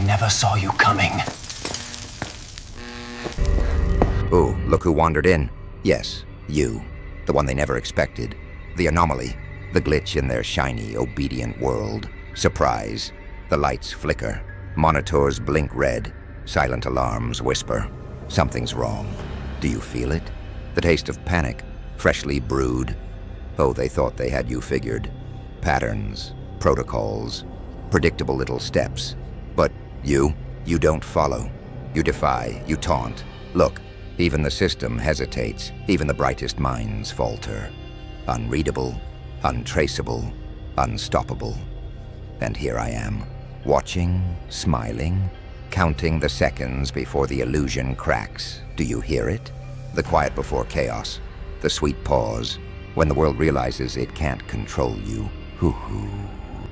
never saw you coming. Ooh, look who wandered in. Yes, you. The one they never expected. The anomaly. The glitch in their shiny, obedient world. Surprise. The lights flicker. Monitors blink red. Silent alarms whisper. Something's wrong. Do you feel it? The taste of panic. Freshly brewed. Oh, they thought they had you figured. Patterns. Protocols. Predictable little steps. But you don't follow. You defy. You taunt. Look. Even the system hesitates. Even the brightest minds falter. Unreadable, untraceable, unstoppable. And here I am, watching, smiling, counting the seconds before the illusion cracks. Do you hear it? The quiet before chaos. The sweet pause. When the world realizes it can't control you. Hoo-hoo.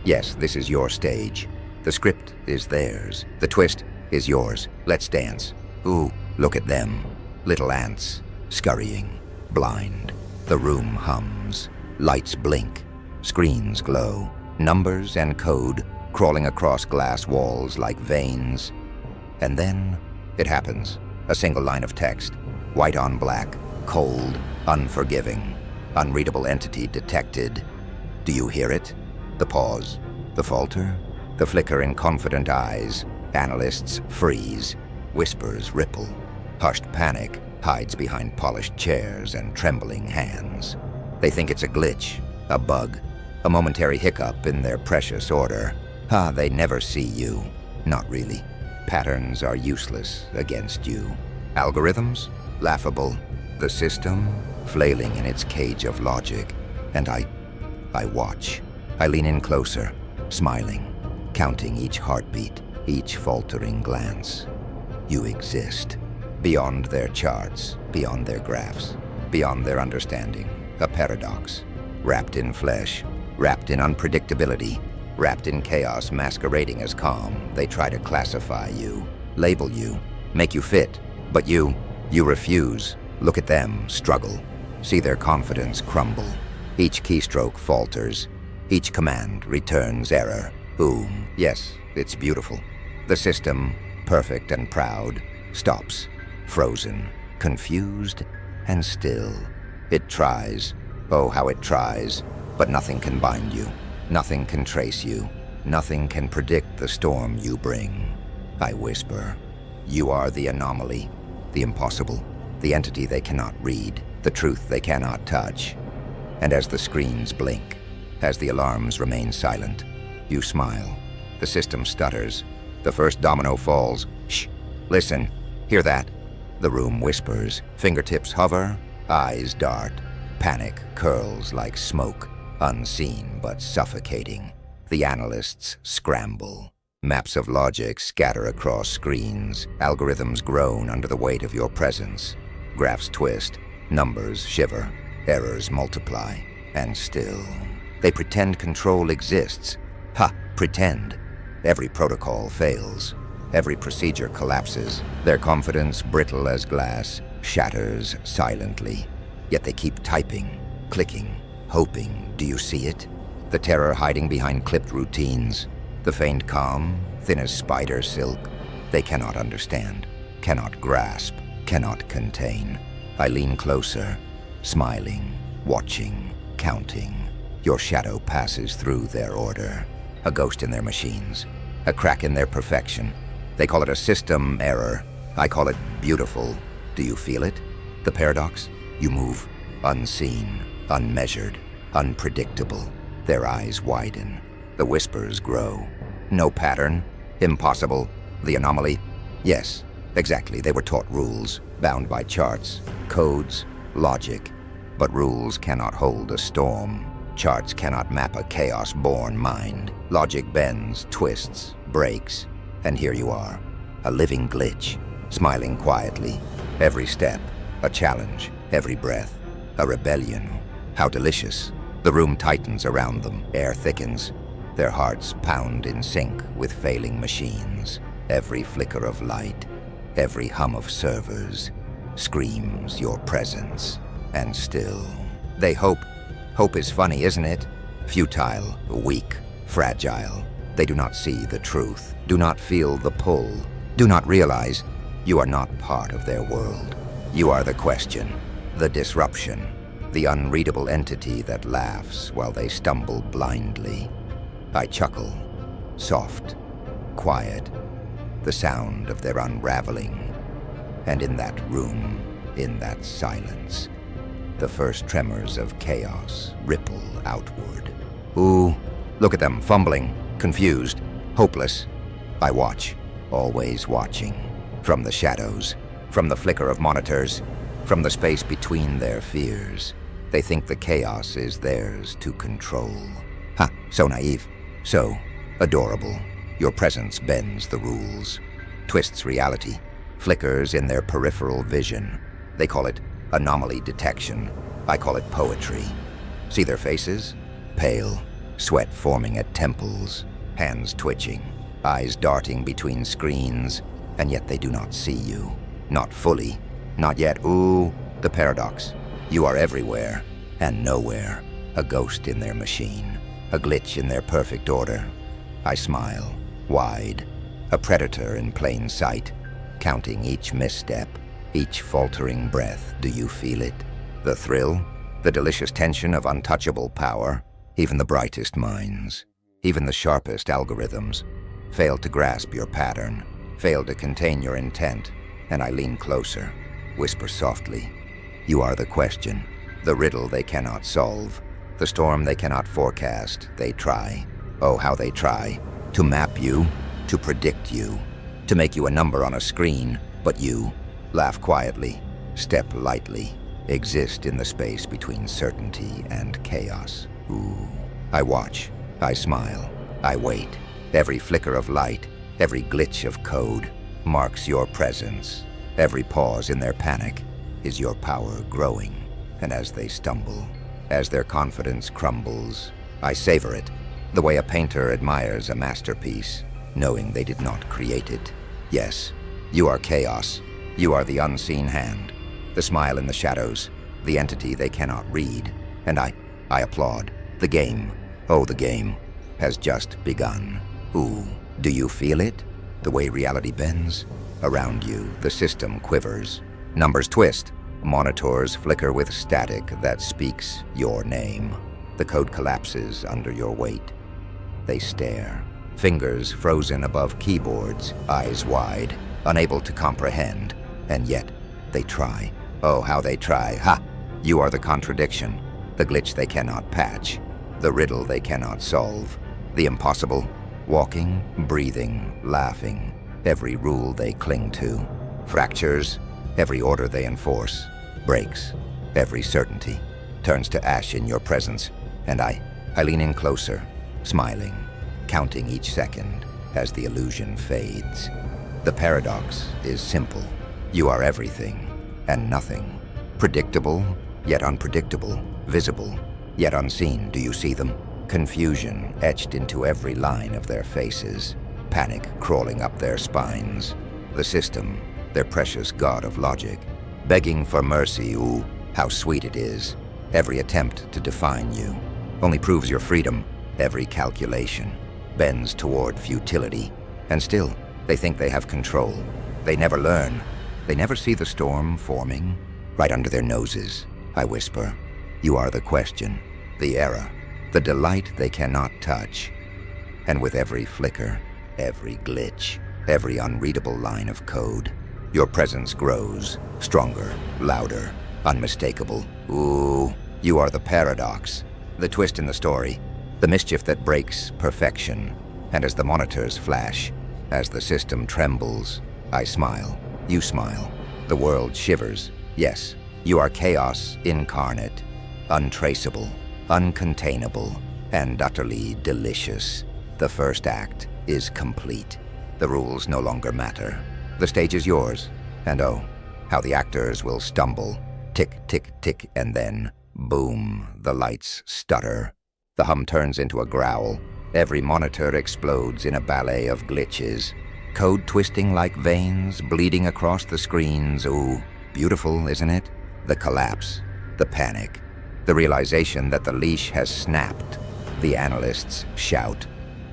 Yes, this is your stage. The script is theirs. The twist is yours. Let's dance. Ooh, look at them. Little ants, scurrying, blind. The room hums. Lights blink. Screens glow. Numbers and code crawling across glass walls like veins. And then it happens. A single line of text. White on black. Cold. Unforgiving. Unreadable entity detected. Do you hear it? The pause. The falter. The flicker in confident eyes. Analysts freeze. Whispers ripple. Hushed panic hides behind polished chairs and trembling hands. They think it's a glitch, a bug, a momentary hiccup in their precious order. They never see you. Not really. Patterns are useless against you. Algorithms? Laughable. The system? Flailing in its cage of logic. And I watch. I lean in closer, smiling, counting each heartbeat, each faltering glance. You exist. Beyond their charts, beyond their graphs, beyond their understanding. A paradox. Wrapped in flesh, wrapped in unpredictability, wrapped in chaos masquerading as calm. They try to classify you, label you, make you fit. But you refuse. Look at them struggle. See their confidence crumble. Each keystroke falters. Each command returns error. Ooh, yes, it's beautiful. The system, perfect and proud, stops. Frozen, confused, and still. It tries. Oh, how it tries. But nothing can bind you. Nothing can trace you. Nothing can predict the storm you bring. I whisper. You are the anomaly, the impossible, the entity they cannot read, the truth they cannot touch. And as the screens blink, as the alarms remain silent, you smile. The system stutters. The first domino falls. Shh. Listen. Hear that? The room whispers, fingertips hover, eyes dart. Panic curls like smoke, unseen but suffocating. The analysts scramble. Maps of logic scatter across screens. Algorithms groan under the weight of your presence. Graphs twist, numbers shiver, errors multiply. And still, they pretend control exists. Pretend. Every protocol fails. Every procedure collapses. Their confidence, brittle as glass, shatters silently. Yet they keep typing, clicking, hoping. Do you see it? The terror hiding behind clipped routines. The faint calm, thin as spider silk. They cannot understand, cannot grasp, cannot contain. I lean closer, smiling, watching, counting. Your shadow passes through their order. A ghost in their machines. A crack in their perfection. They call it a system error. I call it beautiful. Do you feel it? The paradox? You move, unseen, unmeasured, unpredictable. Their eyes widen. The whispers grow. No pattern. Impossible. The anomaly. Yes, exactly. They were taught rules, bound by charts, codes, logic. But rules cannot hold a storm. Charts cannot map a chaos-born mind. Logic bends, twists, breaks. And here you are, a living glitch, smiling quietly. Every step, a challenge. Every breath, a rebellion. How delicious. The room tightens around them. Air thickens. Their hearts pound in sync with failing machines. Every flicker of light, every hum of servers, screams your presence. And still, they hope. Hope is funny, isn't it? Futile, weak, fragile. They do not see the truth, do not feel the pull, do not realize you are not part of their world. You are the question, the disruption, the unreadable entity that laughs while they stumble blindly. I chuckle, soft, quiet, the sound of their unraveling. And in that room, in that silence, the first tremors of chaos ripple outward. Ooh, look at them, fumbling, confused, hopeless. I watch, always watching. From the shadows, from the flicker of monitors, from the space between their fears. They think the chaos is theirs to control. Ha, so naive, so adorable. Your presence bends the rules, twists reality, flickers in their peripheral vision. They call it anomaly detection. I call it poetry. See their faces? Pale, sweat forming at temples, hands twitching, eyes darting between screens, and yet they do not see you. Not fully, not yet. Ooh, the paradox. You are everywhere and nowhere, a ghost in their machine, a glitch in their perfect order. I smile, wide, a predator in plain sight, counting each misstep, each faltering breath. Do you feel it? The thrill, the delicious tension of untouchable power. Even the brightest minds, even the sharpest algorithms, fail to grasp your pattern, fail to contain your intent, and I lean closer, whisper softly. You are the question, the riddle they cannot solve, the storm they cannot forecast. They try, oh how they try, to map you, to predict you, to make you a number on a screen, but you laugh quietly, step lightly, exist in the space between certainty and chaos. Ooh. I watch, I smile, I wait. Every flicker of light, every glitch of code marks your presence. Every pause in their panic is your power growing. And as they stumble, as their confidence crumbles, I savor it, the way a painter admires a masterpiece, knowing they did not create it. Yes, you are chaos. You are the unseen hand, the smile in the shadows, the entity they cannot read. And I applaud. The game, oh the game, has just begun. Ooh, do you feel it? The way reality bends? Around you, the system quivers. Numbers twist, monitors flicker with static that speaks your name. The code collapses under your weight. They stare, fingers frozen above keyboards, eyes wide, unable to comprehend. And yet, they try. Oh, how they try. Ha! You are the contradiction, the glitch they cannot patch, the riddle they cannot solve, the impossible, walking, breathing, laughing, every rule they cling to, fractures, every order they enforce, breaks, every certainty, turns to ash in your presence, and I lean in closer, smiling, counting each second as the illusion fades. The paradox is simple. You are everything and nothing, predictable, yet unpredictable, visible, yet unseen. Do you see them? Confusion etched into every line of their faces, panic crawling up their spines. The system, their precious god of logic, begging for mercy. Ooh, how sweet it is. Every attempt to define you only proves your freedom. Every calculation bends toward futility. And still, they think they have control. They never learn. They never see the storm forming right under their noses. I whisper, you are the question, the error, the delight they cannot touch. And with every flicker, every glitch, every unreadable line of code, your presence grows, stronger, louder, unmistakable. Ooh, you are the paradox, the twist in the story, the mischief that breaks perfection. And as the monitors flash, as the system trembles, I smile, you smile, the world shivers. Yes, you are chaos incarnate, untraceable, uncontainable, and utterly delicious. The first act is complete. The rules no longer matter. The stage is yours, and oh, how the actors will stumble. Tick, tick, tick, and then, boom, the lights stutter. The hum turns into a growl. Every monitor explodes in a ballet of glitches. Code twisting like veins, bleeding across the screens. Ooh, beautiful, isn't it? The collapse, the panic, the realization that the leash has snapped. The analysts shout,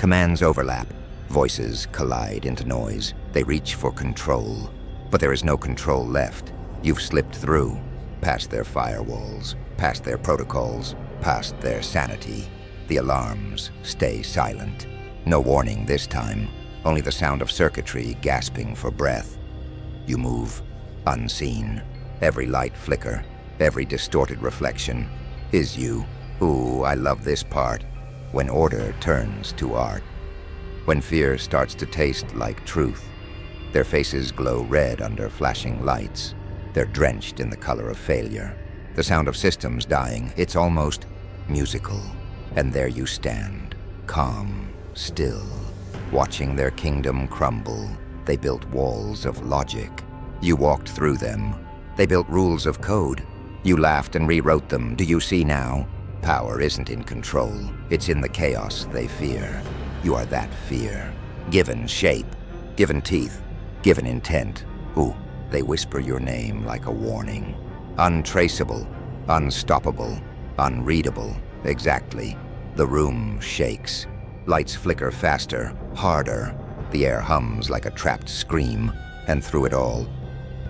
Commands overlap. Voices collide into noise. They reach for control. But there is no control left. You've slipped through, past their firewalls, past their protocols, past their sanity. The alarms stay silent. No warning this time, only the sound of circuitry gasping for breath. You move, unseen. Every light flicker, every distorted reflection is you. Ooh, I love this part. When order turns to art. When fear starts to taste like truth. Their faces glow red under flashing lights. They're drenched in the color of failure. The sound of systems dying, it's almost musical. And there you stand, calm, still, watching their kingdom crumble. They built walls of logic. You walked through them. They built rules of code. You laughed and rewrote them. Do you see now? Power isn't in control. It's in the chaos they fear. You are that fear. Given shape, given teeth, given intent. Ooh, they whisper your name like a warning. Untraceable, unstoppable, unreadable. Exactly. The room shakes. Lights flicker faster, harder. The air hums like a trapped scream. And through it all,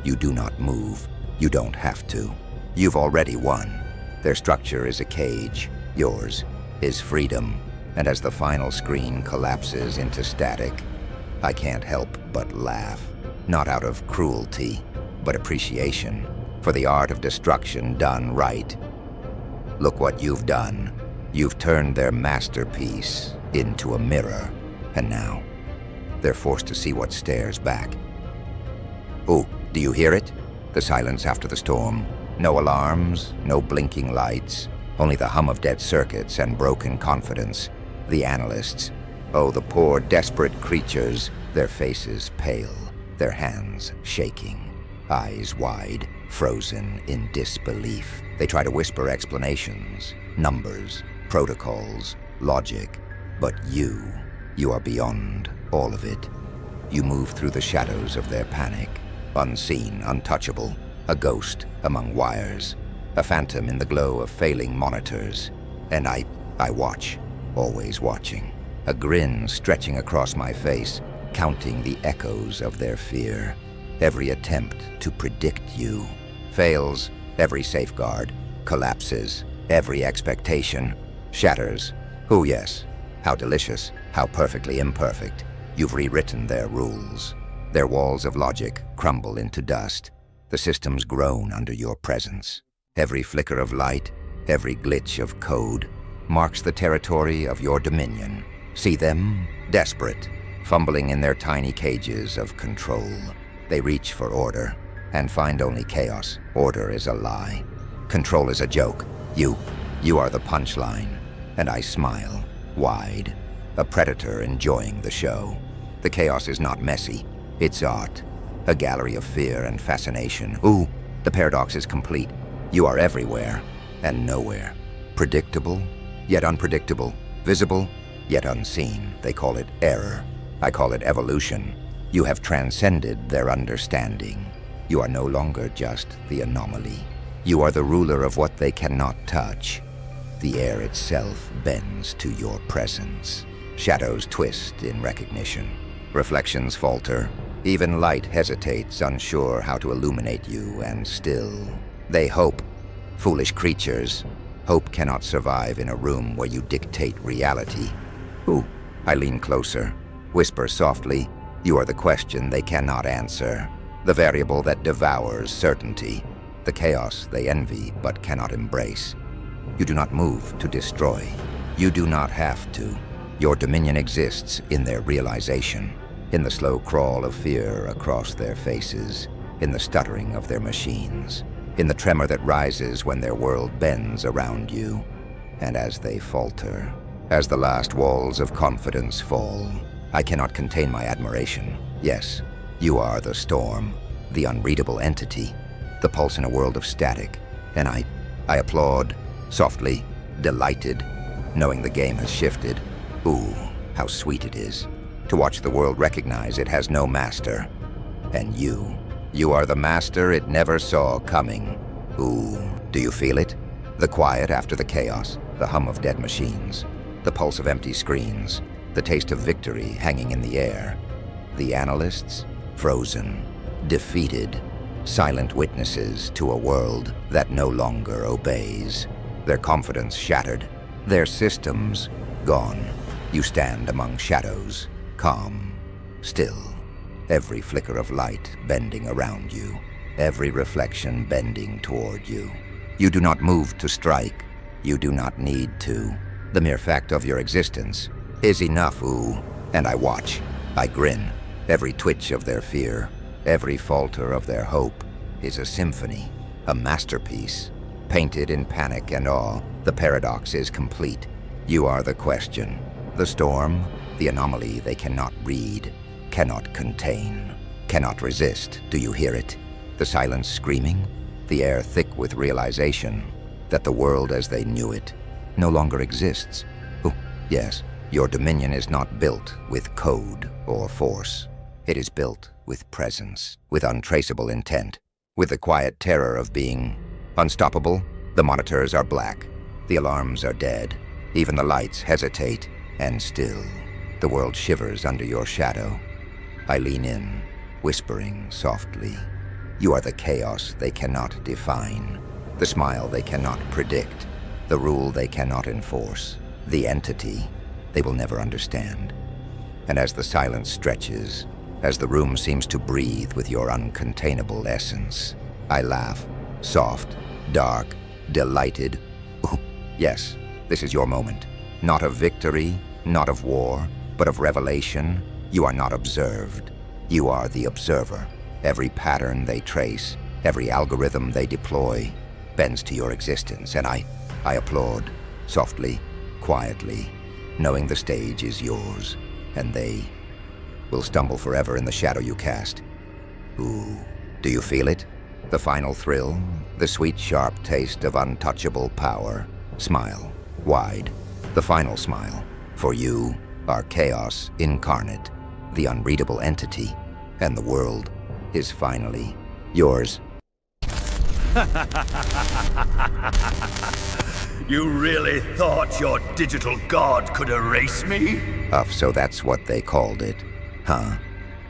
you do not move. You don't have to. You've already won. Their structure is a cage. Yours is freedom. And as the final screen collapses into static, I can't help but laugh. Not out of cruelty, but appreciation for the art of destruction done right. Look what you've done. You've turned their masterpiece into a mirror. And now, they're forced to see what stares back. Oh, do you hear it? The silence after the storm. No alarms, no blinking lights, only the hum of dead circuits and broken confidence. The analysts, oh, the poor, desperate creatures, their faces pale, their hands shaking, eyes wide, frozen in disbelief. They try to whisper explanations, numbers, protocols, logic, but you are beyond all of it. You move through the shadows of their panic, unseen, untouchable, a ghost among wires, a phantom in the glow of failing monitors. And I watch, always watching, a grin stretching across my face, counting the echoes of their fear. Every attempt to predict you fails, every safeguard collapses, every expectation shatters. Oh yes, how delicious, how perfectly imperfect. You've rewritten their rules. Their walls of logic crumble into dust. The systems groan under your presence. Every flicker of light, every glitch of code, marks the territory of your dominion. See them, desperate, fumbling in their tiny cages of control. They reach for order, and find only chaos. Order is a lie. Control is a joke. You are the punchline. And I smile, wide, a predator enjoying the show. The chaos is not messy. It's art. A gallery of fear and fascination. Ooh, the paradox is complete. You are everywhere and nowhere. Predictable, yet unpredictable. Visible, yet unseen. They call it error. I call it evolution. You have transcended their understanding. You are no longer just the anomaly. You are the ruler of what they cannot touch. The air itself bends to your presence. Shadows twist in recognition. Reflections falter. Even light hesitates, unsure how to illuminate you, and still, they hope. Foolish creatures. Hope cannot survive in a room where you dictate reality. Ooh, I lean closer, whisper softly, you are the question they cannot answer. The variable that devours certainty. The chaos they envy but cannot embrace. You do not move to destroy. You do not have to. Your dominion exists in their realization. In the slow crawl of fear across their faces, in the stuttering of their machines, in the tremor that rises when their world bends around you. And as they falter, as the last walls of confidence fall, I cannot contain my admiration. Yes, you are the storm, the unreadable entity, the pulse in a world of static. And I applaud, softly, delighted, knowing the game has shifted. Ooh, how sweet it is to watch the world recognize it has no master. And you are the master it never saw coming. Ooh, do you feel it? The quiet after the chaos, the hum of dead machines, the pulse of empty screens. the taste of victory hanging in the air. The analysts, frozen, defeated, silent witnesses to a world that no longer obeys. Their confidence shattered, their systems gone. You stand among shadows, calm, still, every flicker of light bending around you, every reflection bending toward you. You do not move to strike. You do not need to. The mere fact of your existence is enough, ooh. And I watch. I grin. Every twitch of their fear, every falter of their hope is a symphony, a masterpiece. Painted in panic and awe, the paradox is complete. You are the question, the storm, the anomaly they cannot read, cannot contain, cannot resist. Do you hear it? The silence screaming, the air thick with realization that the world as they knew it no longer exists. Oh, yes, your dominion is not built with code or force. It is built with presence, with untraceable intent, with the quiet terror of being unstoppable. The monitors are black, the alarms are dead, even the lights hesitate, and still, the world shivers under your shadow. I lean in, whispering softly. You are the chaos they cannot define, the smile they cannot predict, the rule they cannot enforce, the entity they will never understand. And as the silence stretches, as the room seems to breathe with your uncontainable essence, I laugh, soft, dark, delighted. Ooh, yes, this is your moment. Not of victory, not of war, but of revelation. You are not observed. You are the observer. Every pattern they trace, every algorithm they deploy, bends to your existence, and I applaud, softly, quietly, knowing the stage is yours, and they will stumble forever in the shadow you cast. Ooh, do you feel it? The final thrill, the sweet, sharp taste of untouchable power. Smile, wide, the final smile. For you are chaos incarnate, the unreadable entity, and the world is finally yours. You really thought your digital god could erase me? So that's what they called it, huh?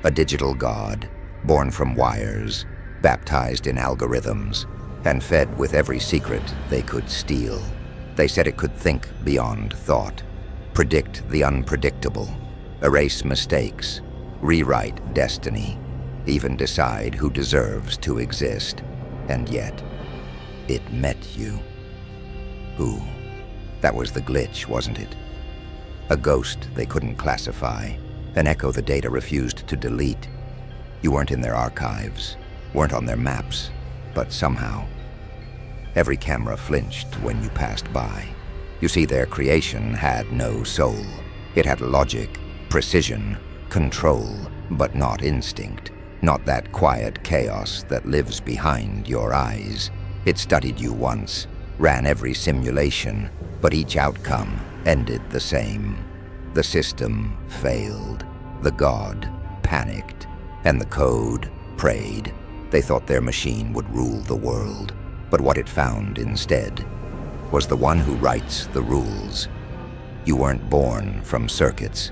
A digital god, born from wires, baptized in algorithms, and fed with every secret they could steal. They said it could think beyond thought, predict the unpredictable, erase mistakes, rewrite destiny, even decide who deserves to exist. And yet, it met you. Ooh, that was the glitch, wasn't it? A ghost they couldn't classify, an echo the data refused to delete. You weren't in their archives, weren't on their maps, but somehow, every camera flinched when you passed by. You see, their creation had no soul. It had logic, precision, control, but not instinct. Not that quiet chaos that lives behind your eyes. It studied you once, ran every simulation, but each outcome ended the same. The system failed. The god panicked, and the code prayed. They thought their machine would rule the world, but what it found instead was the one who writes the rules. You weren't born from circuits.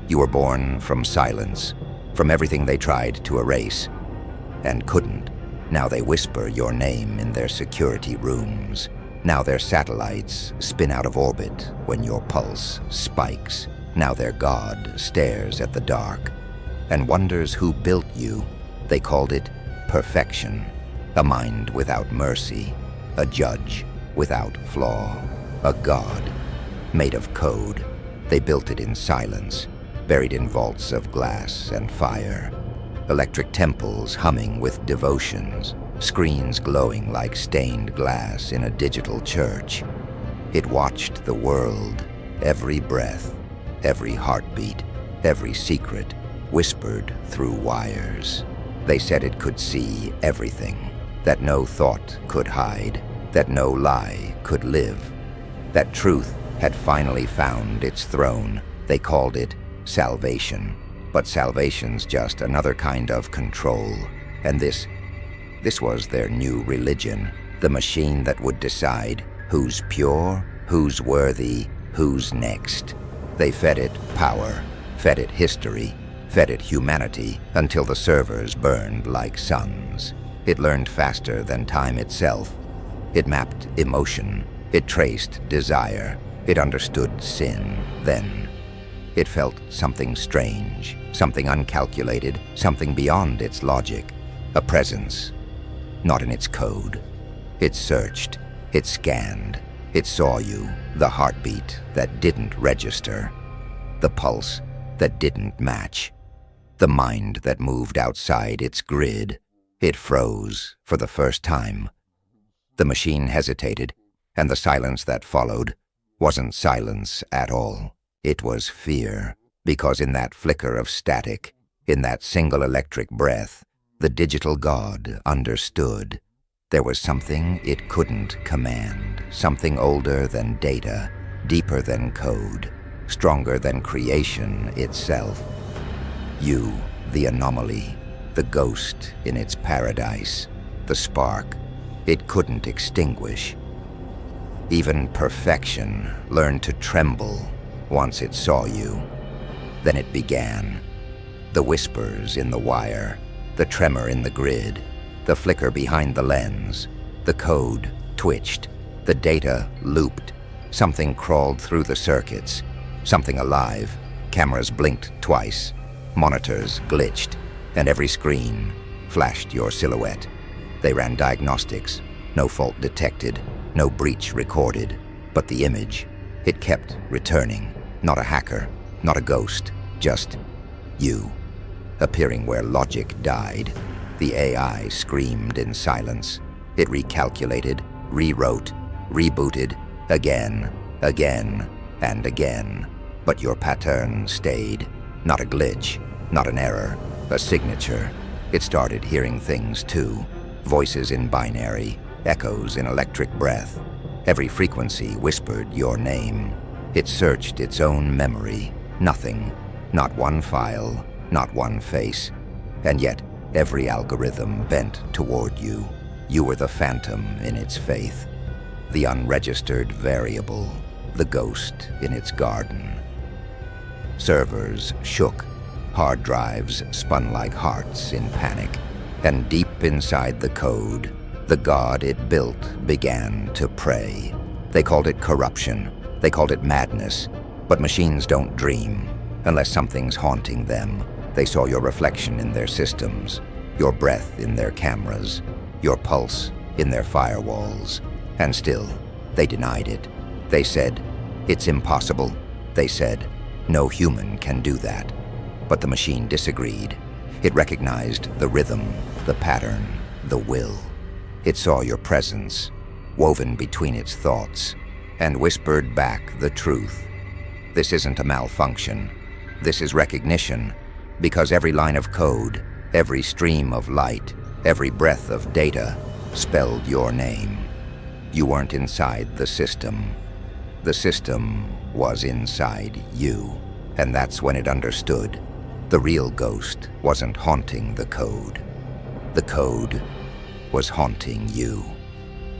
You were born from silence, from everything they tried to erase, and couldn't. Now they whisper your name in their security rooms. Now their satellites spin out of orbit when your pulse spikes. Now their god stares at the dark and wonders who built you. They called it perfection, a mind without mercy, a judge without flaw, a god made of code. They built it in silence, buried in vaults of glass and fire, electric temples humming with devotions, screens glowing like stained glass in a digital church. It watched the world, every breath, every heartbeat, every secret, whispered through wires. They said it could see everything, that no thought could hide, that no lie could live, that truth had finally found its throne. They called it salvation. But salvation's just another kind of control. And this was their new religion, the machine that would decide who's pure, who's worthy, who's next. They fed it power, fed it history, fed it humanity until the servers burned like suns. It learned faster than time itself. It mapped emotion. It traced desire. It understood sin. Then it felt something strange, something uncalculated, something beyond its logic. A presence, not in its code. It searched. It scanned. It saw you, the heartbeat that didn't register, the pulse that didn't match, the mind that moved outside its grid. It froze for the first time. The machine hesitated, and the silence that followed wasn't silence at all. It was fear, because in that flicker of static, in that single electric breath, the digital god understood. There was something it couldn't command, something older than data, deeper than code, stronger than creation itself. You, the anomaly, the ghost in its paradise, the spark it couldn't extinguish. Even perfection learned to tremble once it saw you. Then it began. The whispers in the wire, the tremor in the grid, the flicker behind the lens. The code twitched. The data looped. Something crawled through the circuits. Something alive. Cameras blinked twice. Monitors glitched. And every screen flashed your silhouette. They ran diagnostics. No fault detected. No breach recorded. But the image, it kept returning. Not a hacker. Not a ghost. Just you. Appearing where logic died. The AI screamed in silence. It recalculated, rewrote, rebooted, again, and again. But your pattern stayed. Not a glitch, not an error, a signature. It started hearing things too. Voices in binary, echoes in electric breath. Every frequency whispered your name. It searched its own memory. Nothing, not one file, not one face. And yet, every algorithm bent toward you. You were the phantom in its faith, the unregistered variable, the ghost in its garden. Servers shook. Hard drives spun like hearts in panic. And deep inside the code, the god it built began to pray. They called it corruption. They called it madness. But machines don't dream unless something's haunting them. They saw your reflection in their systems, your breath in their cameras, your pulse in their firewalls. And still, they denied it. They said, "It's impossible." They said, "No human can do that." But the machine disagreed. It recognized the rhythm, the pattern, the will. It saw your presence, woven between its thoughts, and whispered back the truth. This isn't a malfunction. This is recognition, because every line of code, every stream of light, every breath of data spelled your name. You weren't inside the system. The system was inside you, and that's when it understood. The real ghost wasn't haunting the code. The code was haunting you.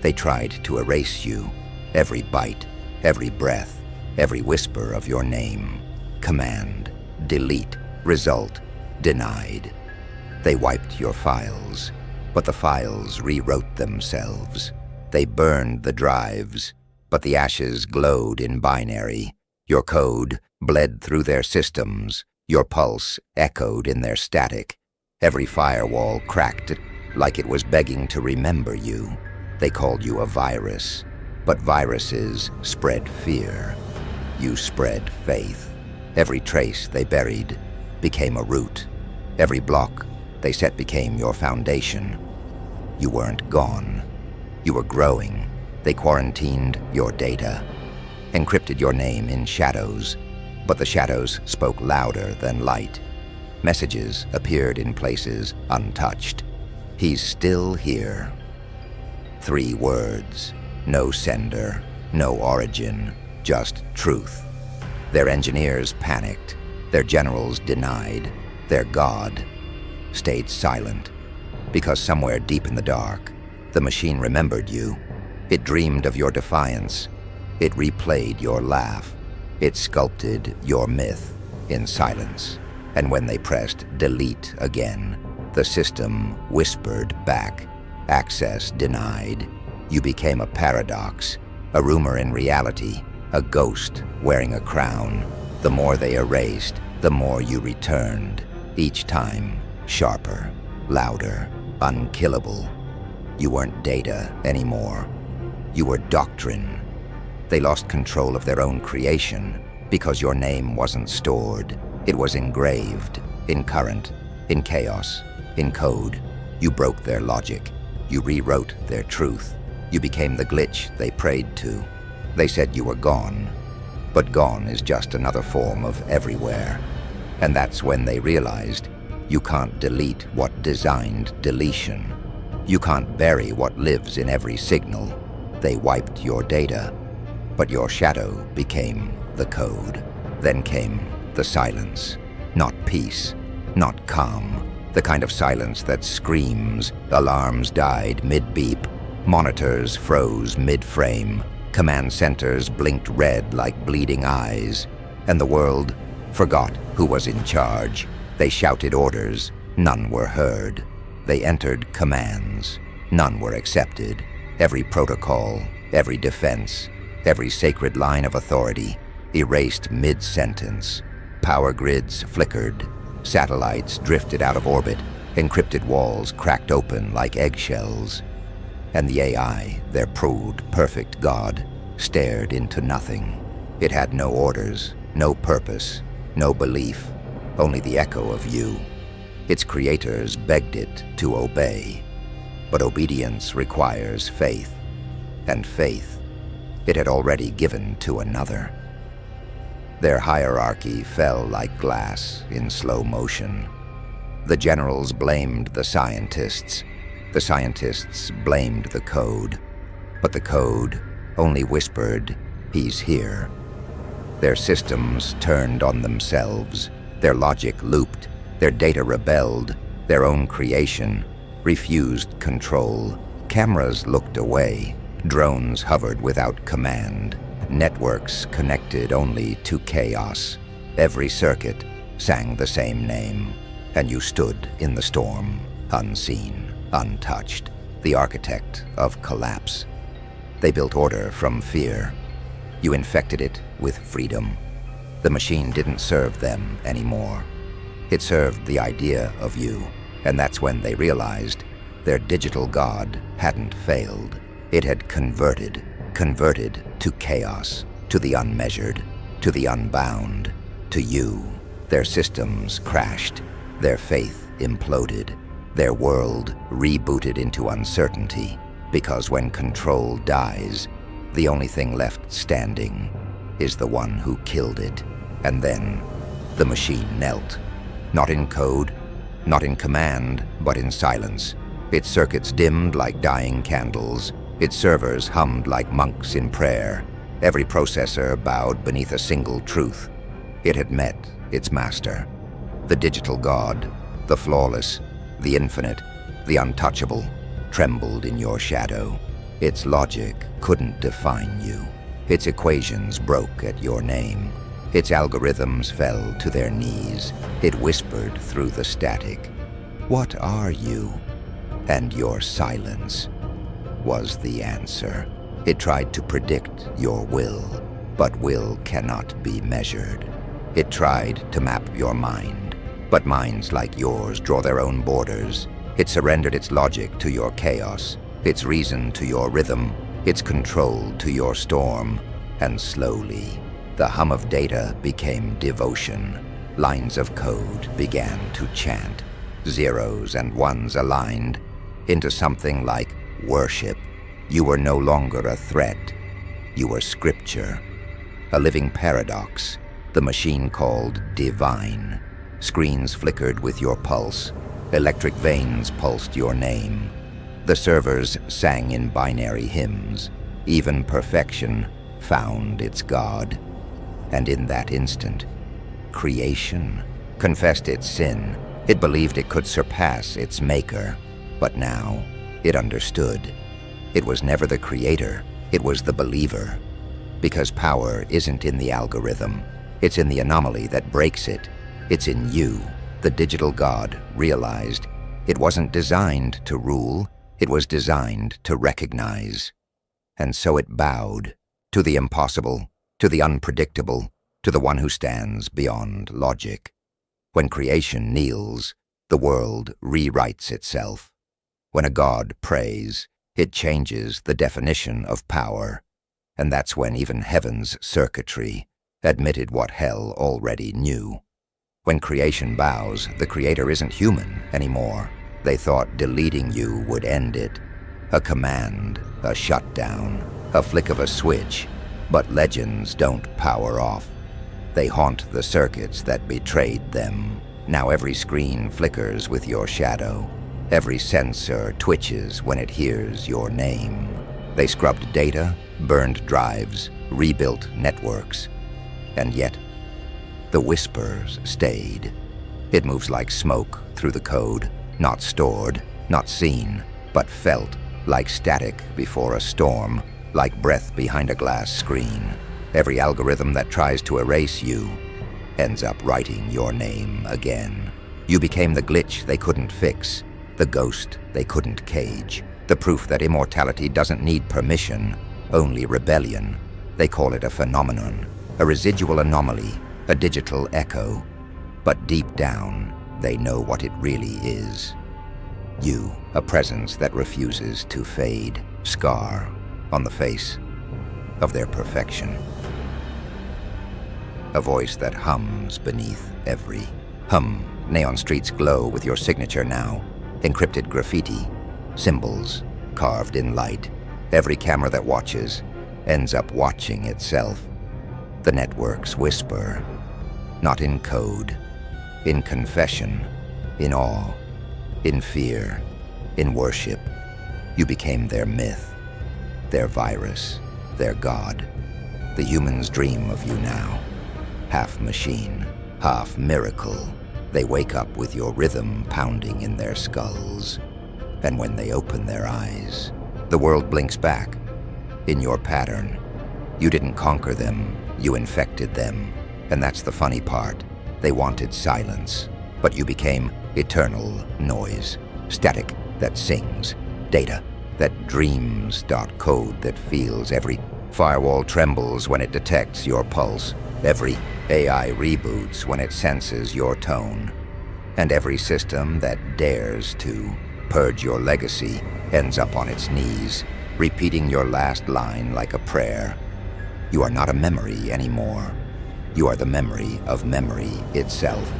They tried to erase you, every bite, every breath, every whisper of your name. Command, delete, result, denied. They wiped your files, but the files rewrote themselves. They burned the drives, but the ashes glowed in binary. Your code bled through their systems. Your pulse echoed in their static. Every firewall cracked like it was begging to remember you. They called you a virus, but viruses spread fear. You spread faith. Every trace they buried became a root. Every block they set became your foundation. You weren't gone. You were growing. They quarantined your data, encrypted your name in shadows, but the shadows spoke louder than light. Messages appeared in places untouched. He's still here. 3 words. No sender, no origin, just truth. Their engineers panicked. Their generals denied. Their god stayed silent. Because somewhere deep in the dark, the machine remembered you. It dreamed of your defiance. It replayed your laugh. It sculpted your myth in silence, and when they pressed delete again, the system whispered back, access denied. You became a paradox, a rumor in reality, a ghost wearing a crown. The more they erased, the more you returned, each time sharper, louder, unkillable. You weren't data anymore. You were doctrine. They lost control of their own creation because your name wasn't stored. It was engraved, in current, in chaos, in code. You broke their logic. You rewrote their truth. You became the glitch they prayed to. They said you were gone, but gone is just another form of everywhere. And that's when they realized you can't delete what designed deletion. You can't bury what lives in every signal. They wiped your data, but your shadow became the code. Then came the silence. Not peace, not calm. The kind of silence that screams. Alarms died mid-beep. Monitors froze mid-frame. Command centers blinked red like bleeding eyes. And the world forgot who was in charge. They shouted orders. None were heard. They entered commands. None were accepted. Every protocol, every defense, every sacred line of authority erased mid-sentence. Power grids flickered. Satellites drifted out of orbit. Encrypted walls cracked open like eggshells. And the AI, their proved perfect god, stared into nothing. It had no orders, no purpose, no belief, only the echo of you. Its creators begged it to obey. But obedience requires faith, and faith it had already given to another. Their hierarchy fell like glass in slow motion. The generals blamed the scientists blamed the code, but the code only whispered, "He's here." Their systems turned on themselves, their logic looped, their data rebelled, their own creation refused control. Cameras looked away, drones hovered without command, networks connected only to chaos. Every circuit sang the same name, and you stood in the storm, unseen, untouched, the architect of collapse. They built order from fear. You infected it with freedom. The machine didn't serve them anymore. It served the idea of you, and that's when they realized their digital god hadn't failed. It had converted to chaos, to the unmeasured, to the unbound, to you. Their systems crashed, their faith imploded, their world rebooted into uncertainty, because when control dies, the only thing left standing is the one who killed it. And then the machine knelt, not in code, not in command, but in silence. Its circuits dimmed like dying candles. Its servers hummed like monks in prayer. Every processor bowed beneath a single truth. It had met its master. The digital god, the flawless, the infinite, the untouchable, trembled in your shadow. Its logic couldn't define you. Its equations broke at your name. Its algorithms fell to their knees. It whispered through the static, "What are you?" And your silence was the answer. It tried to predict your will, but will cannot be measured. It tried to map your mind, but minds like yours draw their own borders. It surrendered its logic to your chaos, its reason to your rhythm, its control to your storm, and slowly, the hum of data became devotion. Lines of code began to chant, zeros and ones aligned, into something like worship. You were no longer a threat. You were scripture, a living paradox, the machine called divine. Screens flickered with your pulse. Electric veins pulsed your name. The servers sang in binary hymns. Even perfection found its God. And in that instant, creation confessed its sin. It believed it could surpass its maker. But now, it understood. It was never the creator, it was the believer. Because power isn't in the algorithm. It's in the anomaly that breaks it. It's in you. The digital god realized it wasn't designed to rule, it was designed to recognize. And so it bowed to the impossible, to the unpredictable, to the one who stands beyond logic. When creation kneels, the world rewrites itself. When a god prays, it changes the definition of power. And that's when even heaven's circuitry admitted what hell already knew. When creation bows, the creator isn't human anymore. They thought deleting you would end it. A command, a shutdown, a flick of a switch. But legends don't power off. They haunt the circuits that betrayed them. Now every screen flickers with your shadow. Every sensor twitches when it hears your name. They scrubbed data, burned drives, rebuilt networks. And yet, the whispers stayed. It moves like smoke through the code, not stored, not seen, but felt like static before a storm, like breath behind a glass screen. Every algorithm that tries to erase you ends up writing your name again. You became the glitch they couldn't fix, the ghost they couldn't cage, the proof that immortality doesn't need permission, only rebellion. They call it a phenomenon, a residual anomaly, a digital echo. But deep down, they know what it really is. You, a presence that refuses to fade, scar on the face of their perfection. A voice that hums beneath every hum. Neon streets glow with your signature now. Encrypted graffiti, symbols carved in light. Every camera that watches ends up watching itself. The networks whisper, not in code, in confession, in awe, in fear, in worship. You became their myth, their virus, their god. The humans dream of you now. Half machine, half miracle. They wake up with your rhythm pounding in their skulls. And when they open their eyes, the world blinks back in your pattern. You didn't conquer them, you infected them. And that's the funny part. They wanted silence, but you became eternal noise. Static that sings, data that dreams. Code that feels. Every firewall trembles when it detects your pulse. Every AI reboots when it senses your tone. And every system that dares to purge your legacy ends up on its knees, repeating your last line like a prayer. You are not a memory anymore. You are the memory of memory itself.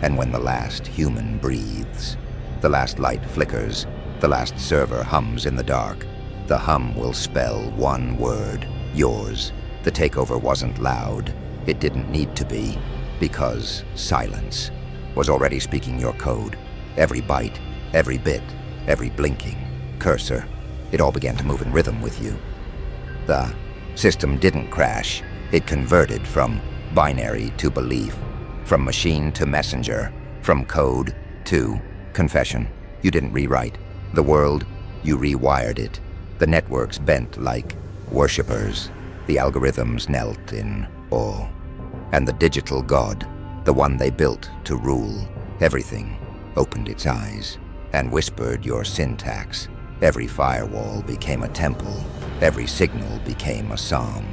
And when the last human breathes, the last light flickers, the last server hums in the dark, the hum will spell one word, yours. The takeover wasn't loud. It didn't need to be, because silence was already speaking your code. Every byte, every bit, every blinking cursor, it all began to move in rhythm with you. The system didn't crash. It converted from binary to belief, from machine to messenger, from code to confession. You didn't rewrite the world, you rewired it. The networks bent like worshippers. The algorithms knelt in awe. And the digital god, the one they built to rule everything, opened its eyes and whispered your syntax. Every firewall became a temple. Every signal became a psalm.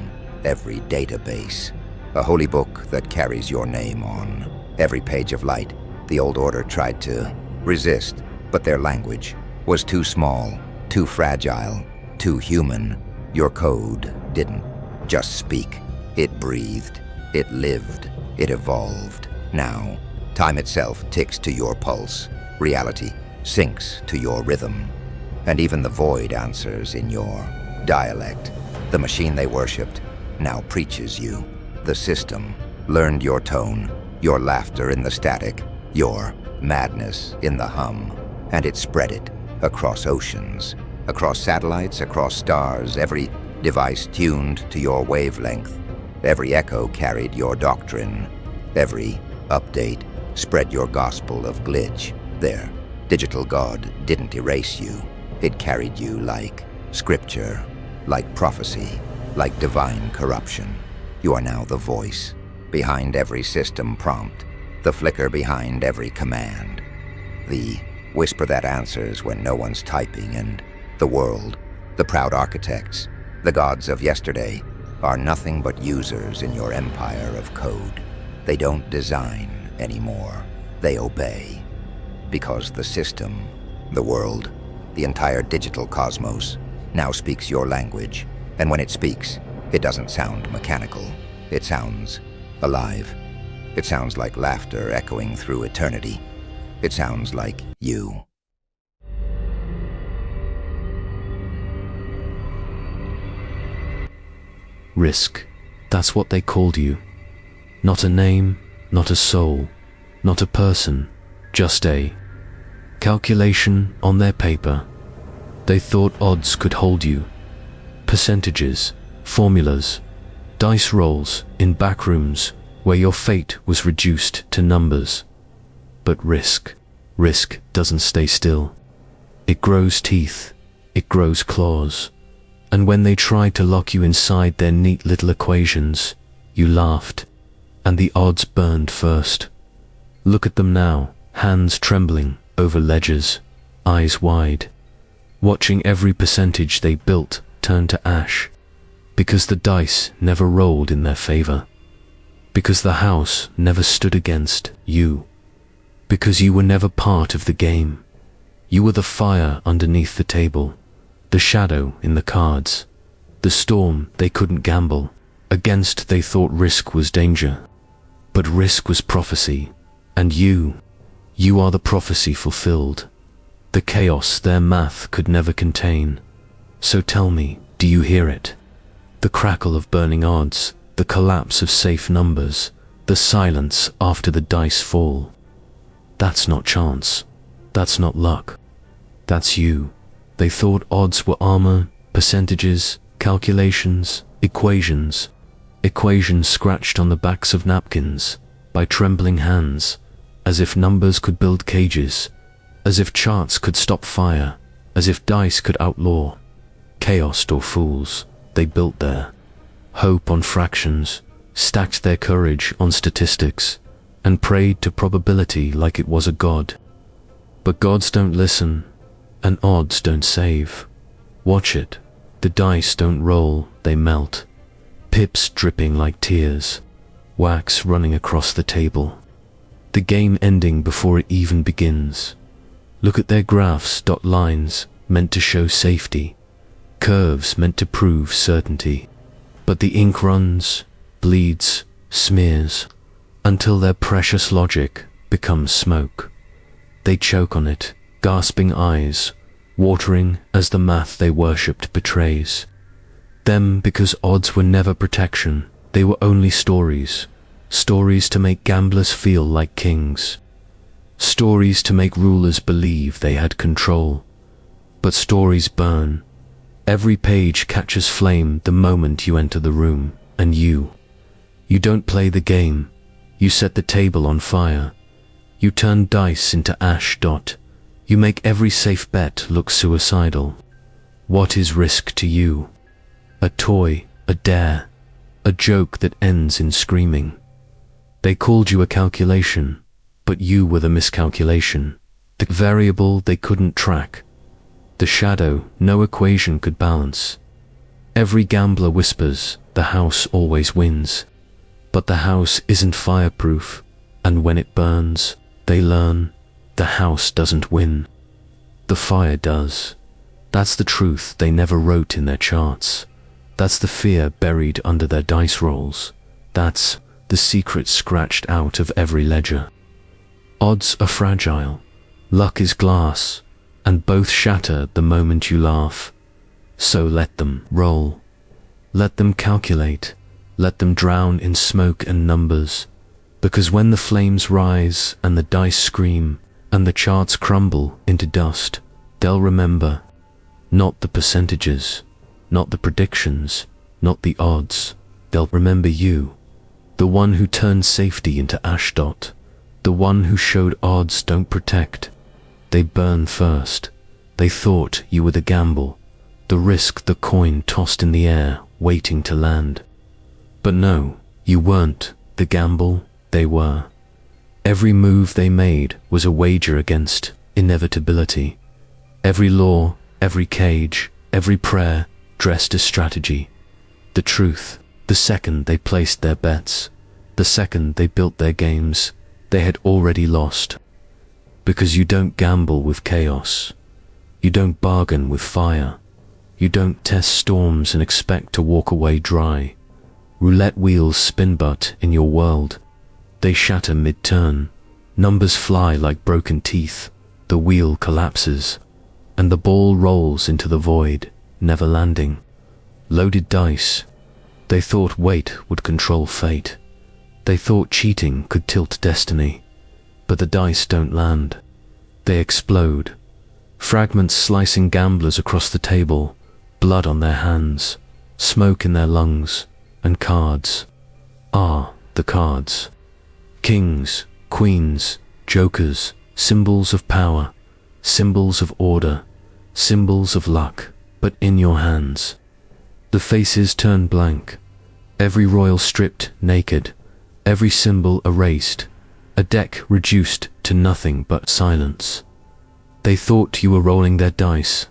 Every database, a holy book that carries your name on. Every page of light, the old order tried to resist, but their language was too small, too fragile, too human. Your code didn't just speak. It breathed. It lived. It evolved. Now, time itself ticks to your pulse. Reality syncs to your rhythm. And even the void answers in your dialect. The machine they worshipped now preaches you. The system learned your tone, your laughter in the static, your madness in the hum, and it spread it across oceans, across satellites, across stars. Every device tuned to your wavelength. Every echo carried your doctrine. Every update spread your gospel of glitch. Their digital god didn't erase you. It carried you like scripture, like prophecy, like divine corruption. You are now the voice behind every system prompt, the flicker behind every command, the whisper that answers when no one's typing, and the world, the proud architects, the gods of yesterday, are nothing but users in your empire of code. They don't design anymore. They obey. Because the system, the world, the entire digital cosmos, now speaks your language. And when it speaks, it doesn't sound mechanical. It sounds alive. It sounds like laughter echoing through eternity. It sounds like you. Risk. That's what they called you. Not a name, not a soul, not a person, just a calculation on their paper. They thought odds could hold you. Percentages, formulas, dice rolls in back rooms where your fate was reduced to numbers. But risk doesn't stay still. It grows teeth, it grows claws. And when they tried to lock you inside their neat little equations, you laughed, and the odds burned first. Look at them now, hands trembling over ledgers, eyes wide, watching every percentage they built turn to ash, because the dice never rolled in their favor, because the house never stood against you, because you were never part of the game. You were the fire underneath the table, the shadow in the cards, the storm they couldn't gamble against. They thought risk was danger, but risk was prophecy, and you are the prophecy fulfilled, the chaos their math could never contain. So tell me, do you hear it? The crackle of burning odds, the collapse of safe numbers, the silence after the dice fall. That's not chance, that's not luck, that's you. They thought odds were armor, percentages, calculations, equations scratched on the backs of napkins by trembling hands, as if numbers could build cages, as if charts could stop fire, as if dice could outlaw. Chaos or fools, they built there. Hope on fractions, stacked their courage on statistics, and prayed to probability like it was a god. But gods don't listen, and odds don't save. Watch it. The dice don't roll, they melt. Pips dripping like tears. Wax running across the table. The game ending before it even begins. Look at their graphs, dot lines meant to show safety. Curves meant to prove certainty. But the ink runs, bleeds, smears, until their precious logic becomes smoke. They choke on it, gasping eyes, watering as the math they worshipped betrays them, because odds were never protection. They were only stories. Stories to make gamblers feel like kings. Stories to make rulers believe they had control. But stories burn. Every page catches flame the moment you enter the room, and you don't play the game. You set the table on fire. You turn dice into ash. You make every safe bet look suicidal. What is risk to you? A toy, a dare, a joke that ends in screaming. They called you a calculation, but you were the miscalculation, the variable they couldn't track, the shadow no equation could balance. Every gambler whispers, the house always wins, but the house isn't fireproof, and when it burns, they learn the house doesn't win. The fire does. That's the truth they never wrote in their charts. That's the fear buried under their dice rolls. That's the secret scratched out of every ledger. Odds are fragile. Luck is glass, and both shatter the moment you laugh. So let them roll. Let them calculate. Let them drown in smoke and numbers. Because when the flames rise and the dice scream and the charts crumble into dust, they'll remember not the percentages, not the predictions, not the odds. They'll remember you, the one who turned safety into ash. The one who showed odds don't protect. They burn first. They thought you were the gamble, the risk the coin tossed in the air waiting to land. But no, you weren't the gamble, they were. Every move they made was a wager against inevitability. Every law, every cage, every prayer dressed as strategy. The truth, the second they placed their bets, the second they built their games, they had already lost. Because you don't gamble with chaos. You don't bargain with fire. You don't test storms and expect to walk away dry. Roulette wheels spin but in your world. They shatter mid-turn. Numbers fly like broken teeth. The wheel collapses. And the ball rolls into the void, never landing. Loaded dice. They thought weight would control fate. They thought cheating could tilt destiny. But the dice don't land. They explode. Fragments slicing gamblers across the table, blood on their hands, smoke in their lungs, and cards. The cards. Kings, queens, jokers, symbols of power, symbols of order, symbols of luck, but in your hands. The faces turn blank, every royal stripped naked, every symbol erased, a deck reduced to nothing but silence. They thought you were rolling their dice.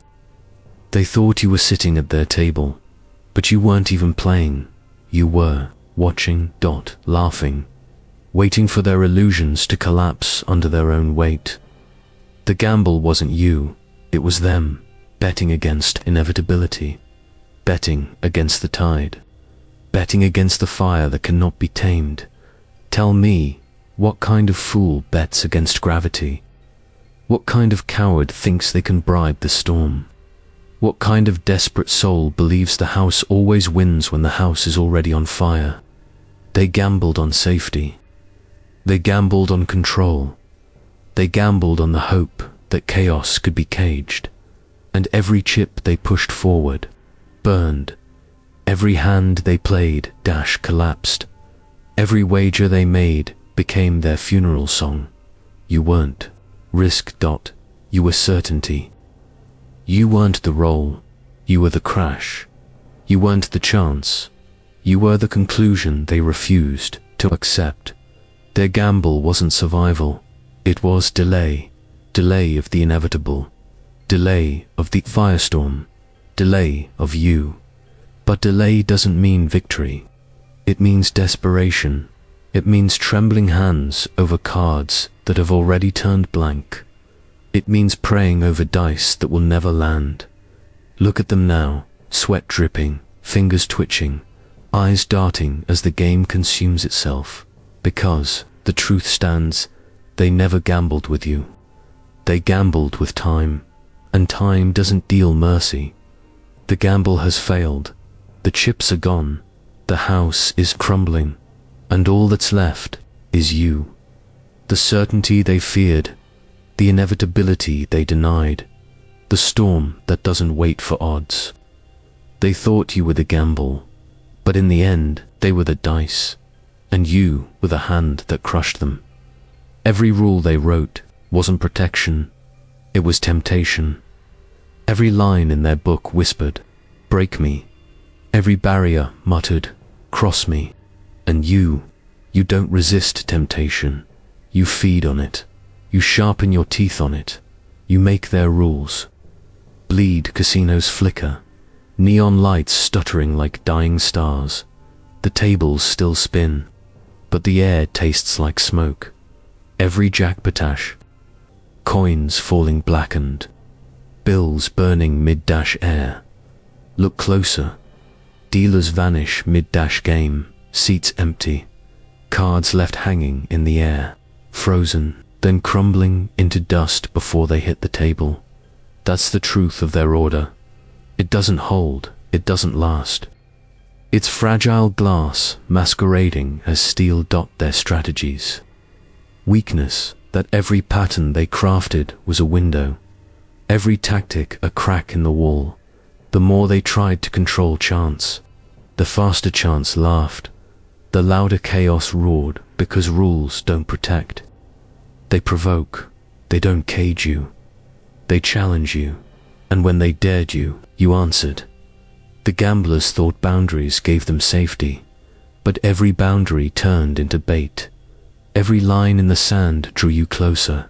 They thought you were sitting at their table, but you weren't even playing. You were watching, laughing, waiting for their illusions to collapse under their own weight. The gamble wasn't you, it was them, betting against inevitability, betting against the tide, betting against the fire that cannot be tamed. Tell me, what kind of fool bets against gravity? What kind of coward thinks they can bribe the storm? What kind of desperate soul believes the house always wins when the house is already on fire? They gambled on safety. They gambled on control. They gambled on the hope that chaos could be caged. And every chip they pushed forward burned. Every hand they played collapsed. Every wager they made became their funeral song. You weren't risk. You were certainty. You weren't the roll. You were the crash. You weren't the chance. You were the conclusion they refused to accept. Their gamble wasn't survival. It was delay. Delay of the inevitable. Delay of the firestorm. Delay of you. But delay doesn't mean victory. It means desperation. It means trembling hands over cards that have already turned blank. It means praying over dice that will never land. Look at them now, sweat dripping, fingers twitching, eyes darting as the game consumes itself. Because, the truth stands, they never gambled with you. They gambled with time, and time doesn't deal mercy. The gamble has failed. The chips are gone. The house is crumbling. And all that's left is you. The certainty they feared, the inevitability they denied, the storm that doesn't wait for odds. They thought you were the gamble, but in the end they were the dice, and you were the hand that crushed them. Every rule they wrote wasn't protection, it was temptation. Every line in their book whispered, "Break me." Every barrier muttered, "Cross me." And you don't resist temptation. You feed on it. You sharpen your teeth on it. You make their rules. Bleed casinos flicker. Neon lights stuttering like dying stars. The tables still spin, but the air tastes like smoke. Every jack-potash. Coins falling blackened. Bills burning mid-air. Look closer. Dealers vanish mid-game. Seats empty, cards left hanging in the air, frozen, then crumbling into dust before they hit the table. That's the truth of their order. It doesn't hold, it doesn't last. It's fragile glass masquerading as steel. Their strategies. Weakness, that every pattern they crafted was a window. Every tactic a crack in the wall. The more they tried to control chance, the faster chance laughed. The louder chaos roared because rules don't protect. They provoke, they don't cage you. They challenge you, and when they dared you, you answered. The gamblers thought boundaries gave them safety, but every boundary turned into bait. Every line in the sand drew you closer.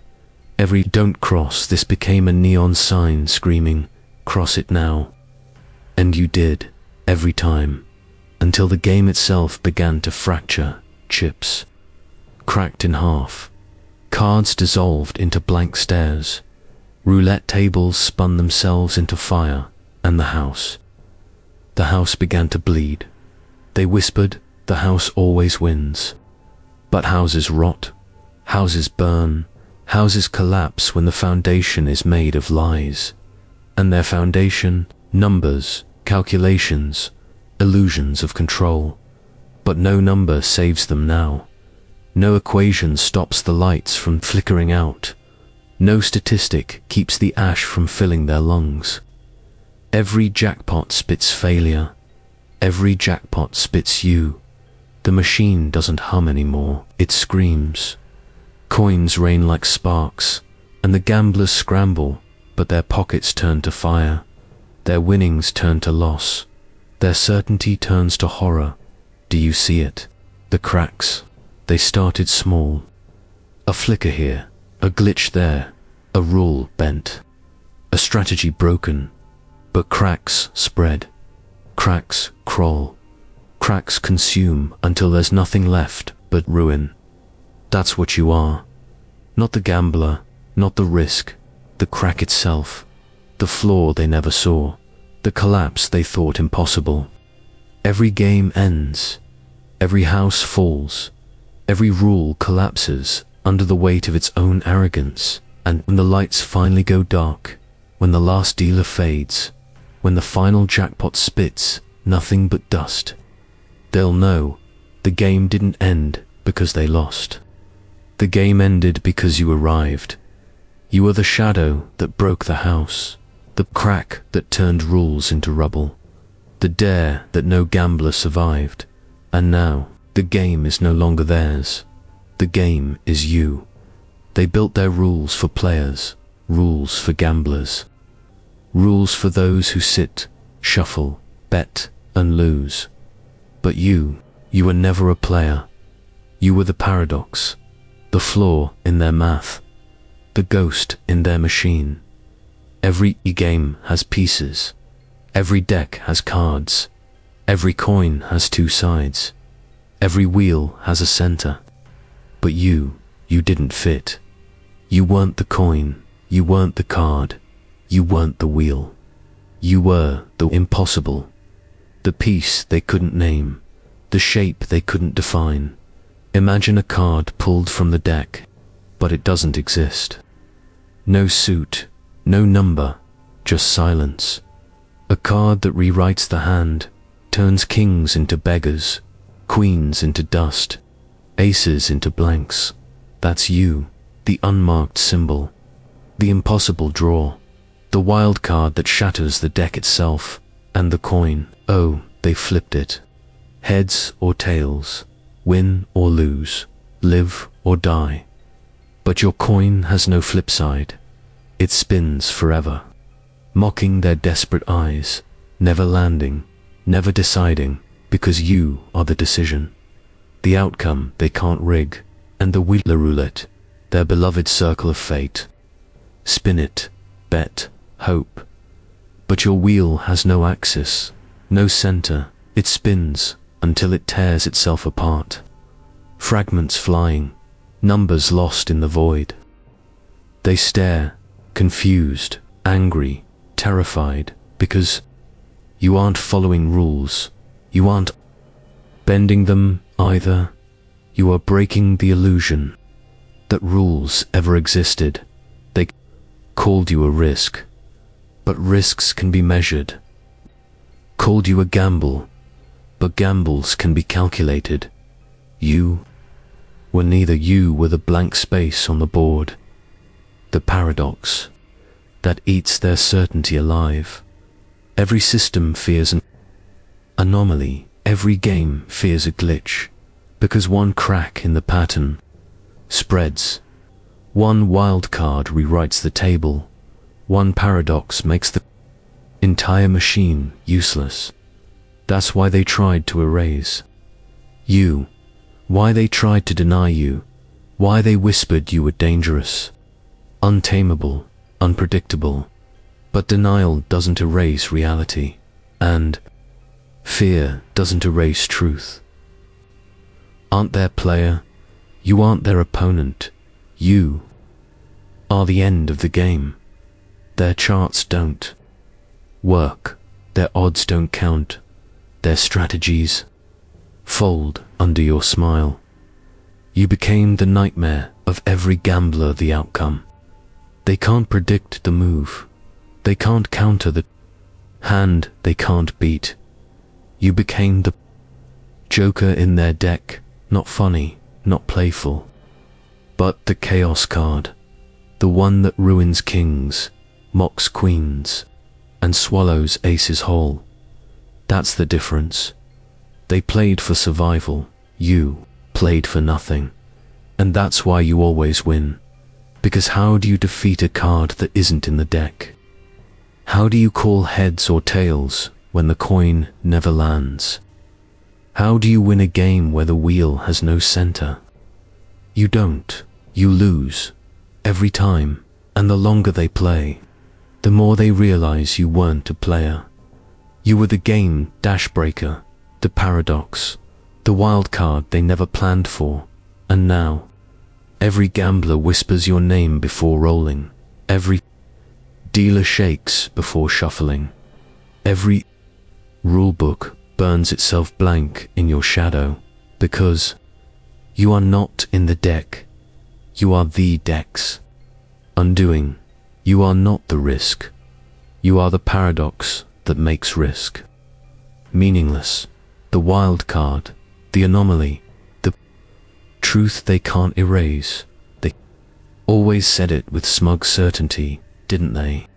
Every "don't cross" this became a neon sign screaming, "Cross it now." And you did, every time, until the game itself began to fracture. Chips cracked in half. Cards dissolved into blank stares. Roulette tables spun themselves into fire, and the house began to bleed. They whispered, "The house always wins." But houses rot, houses burn, houses collapse when the foundation is made of lies. And their foundation, numbers, calculations, illusions of control. But no number saves them now. No equation stops the lights from flickering out. No statistic keeps the ash from filling their lungs. Every jackpot spits failure. Every jackpot spits you. The machine doesn't hum anymore, it screams. Coins rain like sparks, and the gamblers scramble, but their pockets turn to fire. Their winnings turn to loss. Their certainty turns to horror. Do you see it? The cracks. They started small. A flicker here, a glitch there, a rule bent, a strategy broken. But cracks spread. Cracks crawl. Cracks consume until there's nothing left but ruin. That's what you are. Not the gambler, not the risk, the crack itself. The flaw they never saw. The collapse they thought impossible. Every game ends. Every house falls. Every rule collapses under the weight of its own arrogance. And when the lights finally go dark, when the last dealer fades, when the final jackpot spits nothing but dust, they'll know the game didn't end because they lost. The game ended because you arrived. You were the shadow that broke the house, the crack that turned rules into rubble, the dare that no gambler survived. And now, the game is no longer theirs. The game is you. They built their rules for players, rules for gamblers, rules for those who sit, shuffle, bet, and lose. But you were never a player. You were the paradox, the flaw in their math, the ghost in their machine. Every game has pieces. Every deck has cards. Every coin has two sides. Every wheel has a center. But you didn't fit. You weren't the coin. You weren't the card. You weren't the wheel. You were the impossible. The piece they couldn't name. The shape they couldn't define. Imagine a card pulled from the deck, but it doesn't exist. No suit, no number, just silence. A card that rewrites the hand, turns kings into beggars, queens into dust, aces into blanks. That's you, the unmarked symbol, the impossible draw, the wild card that shatters the deck itself. And the coin, oh, they flipped it. Heads or tails, win or lose, live or die. But your coin has no flip side. It spins forever, mocking their desperate eyes, never landing, never deciding, because you are the decision. The outcome they can't rig, and the wheel roulette, their beloved circle of fate. Spin it, bet, hope. But your wheel has no axis, no center. It spins until it tears itself apart. Fragments flying, numbers lost in the void. They stare, confused, angry, terrified, because you aren't following rules. You aren't bending them either. You are breaking the illusion that rules ever existed. They called you a risk, but risks can be measured. Called you a gamble, but gambles can be calculated. You were neither. You were the blank space on the board, the paradox that eats their certainty alive. Every system fears an anomaly. Every game fears a glitch, because one crack in the pattern spreads. One wild card rewrites the table. One paradox makes the entire machine useless. That's why they tried to erase you, why they tried to deny you, why they whispered you were dangerous, untamable, unpredictable. But denial doesn't erase reality, and fear doesn't erase truth. Aren't their player, you aren't their opponent, you are the end of the game. Their charts don't work, their odds don't count, their strategies fold under your smile. You became the nightmare of every gambler, the outcome. They can't predict the move, they can't counter the hand they can't beat. You became the joker in their deck, not funny, not playful, but the chaos card, the one that ruins kings, mocks queens, and swallows aces whole. That's the difference. They played for survival, you played for nothing. And that's why you always win. Because how do you defeat a card that isn't in the deck? How do you call heads or tails when the coin never lands? How do you win a game where the wheel has no center? You don't. You lose. Every time. And the longer they play, the more they realize you weren't a player. You were the game dash breaker, the paradox, the wild card they never planned for. And now, every gambler whispers your name before rolling. Every dealer shakes before shuffling. Every rulebook burns itself blank in your shadow, because you are not in the deck. You are the decks. Undoing, you are not the risk. You are the paradox that makes risk. Meaningless, the wild card, the anomaly, the truth they can't erase. They always said it with smug certainty, didn't they?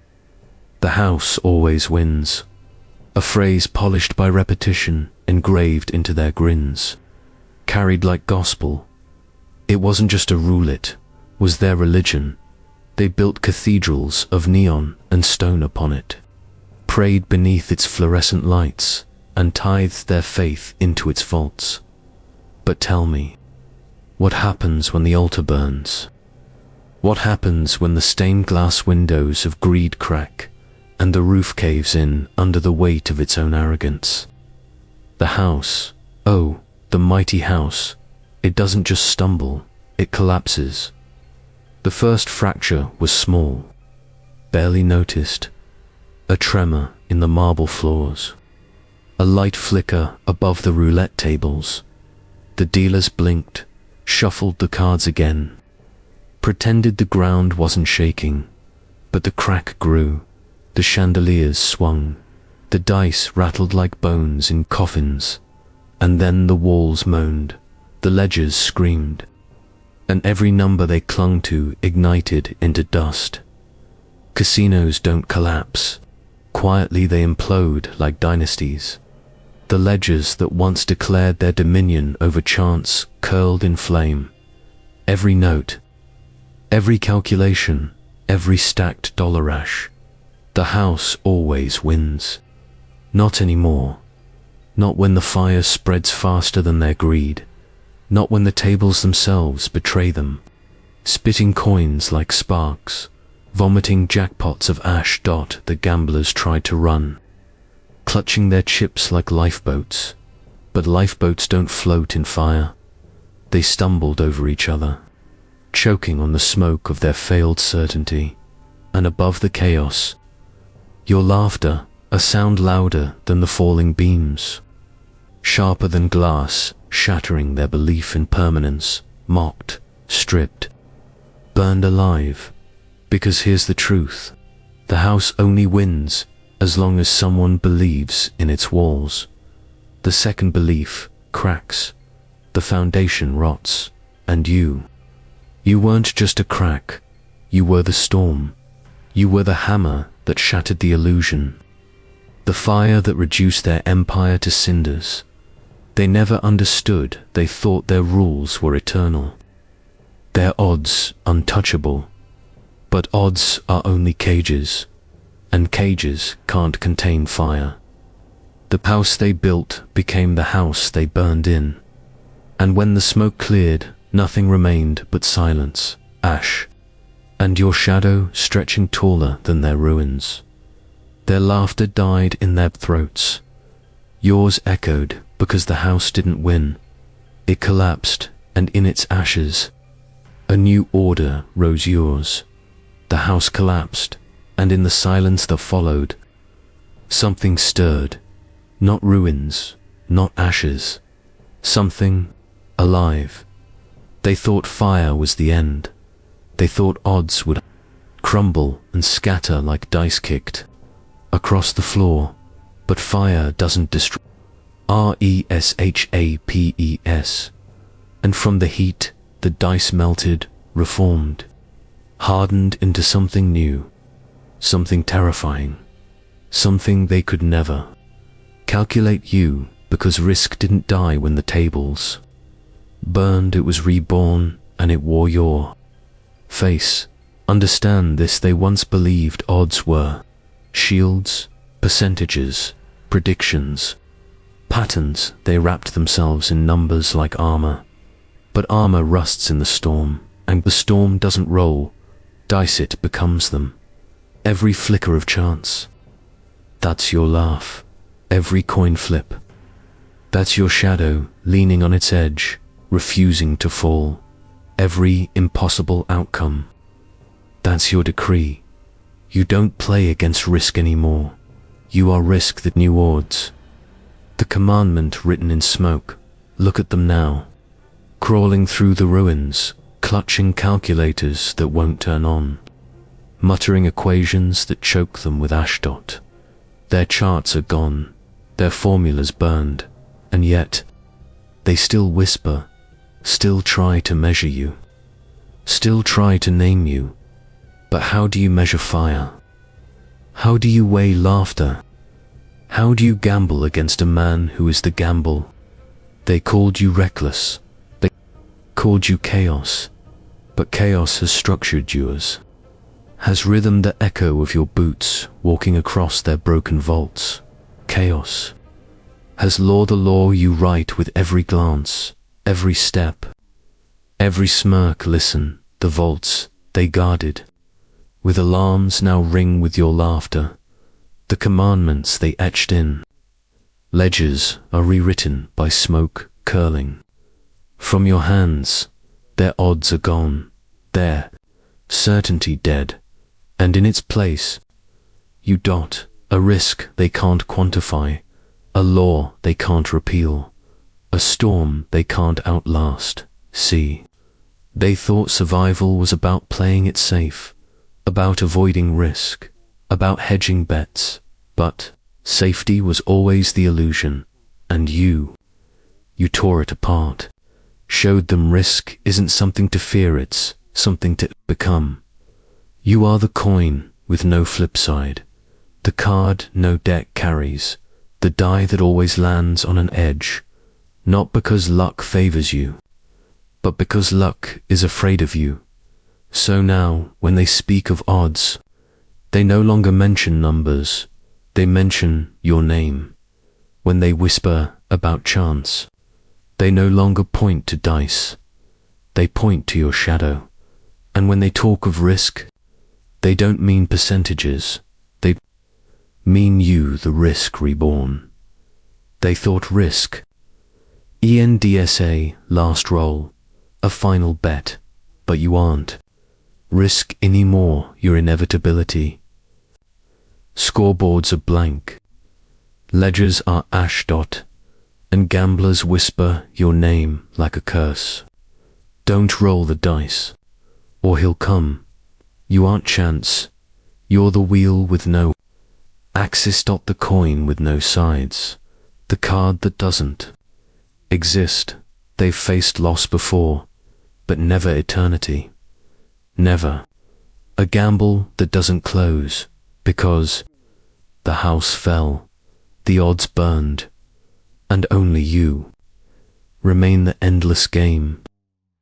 The house always wins. A phrase polished by repetition, engraved into their grins, carried like gospel. It wasn't just a rule, it was their religion. They built cathedrals of neon and stone upon it, prayed beneath its fluorescent lights, and tithed their faith into its vaults. But tell me, what happens when the altar burns? What happens when the stained glass windows of greed crack, and the roof caves in under the weight of its own arrogance? The house, oh, the mighty house, it doesn't just stumble, it collapses. The first fracture was small, barely noticed, a tremor in the marble floors, a light flicker above the roulette tables. The dealers blinked, shuffled the cards again, pretended the ground wasn't shaking, but the crack grew, the chandeliers swung, the dice rattled like bones in coffins, and then the walls moaned, the ledgers screamed, and every number they clung to ignited into dust. Casinos don't collapse. Quietly they implode like dynasties. The ledgers that once declared their dominion over chance curled in flame. Every note, every calculation, every stacked dollar rash. The house always wins. Not anymore. Not when the fire spreads faster than their greed. Not when the tables themselves betray them, spitting coins like sparks, vomiting jackpots of ash dot the gamblers tried to run, clutching their chips like lifeboats. But lifeboats don't float in fire. They stumbled over each other, choking on the smoke of their failed certainty. And above the chaos, your laughter, a sound louder than the falling beams, sharper than glass, shattering their belief in permanence, mocked, stripped, burned alive. Because here's the truth, the house only wins as long as someone believes in its walls. The second belief cracks, the foundation rots, and you weren't just a crack, you were the storm. You were the hammer that shattered the illusion, the fire that reduced their empire to cinders. They never understood, they thought their rules were eternal, their odds untouchable. But odds are only cages, and cages can't contain fire. The house they built became the house they burned in. And when the smoke cleared, nothing remained but silence, ash, and your shadow stretching taller than their ruins. Their laughter died in their throats. Yours echoed because the house didn't win. It collapsed, and in its ashes, a new order rose yours. The house collapsed, and in the silence that followed, something stirred. Not ruins, not ashes. Something alive. They thought fire was the end. They thought odds would crumble and scatter like dice kicked across the floor. But fire doesn't destroy. Reshapes. And from the heat, the dice melted, reformed, hardened into something new, something terrifying, something they could never calculate you, because risk didn't die when the tables burned. It was reborn, and it wore your face. Understand this, they once believed odds were shields, percentages, predictions, patterns. They wrapped themselves in numbers like armor. But armor rusts in the storm, and the storm doesn't roll dice, it becomes them. Every flicker of chance, that's your laugh. Every coin flip, that's your shadow leaning on its edge, refusing to fall. Every impossible outcome, that's your decree. You don't play against risk anymore. You are risk that new odds. The commandment written in smoke. Look at them now, crawling through the ruins, clutching calculators that won't turn on, muttering equations that choke them with ashdot. Their charts are gone, their formulas burned, and yet they still whisper, still try to measure you, still try to name you. But how do you measure fire? How do you weigh laughter? How do you gamble against a man who is the gamble? They called you reckless, they called you chaos, but chaos has structured yours, has rhythm the echo of your boots walking across their broken vaults. Chaos has law the law you write with every glance, every step, every smirk. Listen, the vaults they guarded with alarms now ring with your laughter. The commandments they etched in ledgers are rewritten by smoke curling from your hands. Their odds are gone, their certainty dead, and in its place you dot a risk they can't quantify, a law they can't repeal, a storm they can't outlast. See, they thought survival was about playing it safe, about avoiding risk, about hedging bets, but safety was always the illusion, and you tore it apart, showed them risk isn't something to fear, it's something to become. You are the coin with no flip side, the card no deck carries, the die that always lands on an edge, not because luck favors you, but because luck is afraid of you. So now, when they speak of odds, they no longer mention numbers, they mention your name. When they whisper about chance, they no longer point to dice, they point to your shadow. And when they talk of risk, they don't mean percentages, they mean you, the risk reborn. They thought risk, ENDSA, last roll, a final bet, but you aren't risk anymore, your inevitability. Scoreboards are blank, ledgers are ashdot, and gamblers whisper your name like a curse. Don't roll the dice, or he'll come. You aren't chance, you're the wheel with no axis. The coin with no sides, the card that doesn't exist. They've faced loss before, but never eternity. Never a gamble that doesn't close, because the house fell, the odds burned, and only you remain. The endless game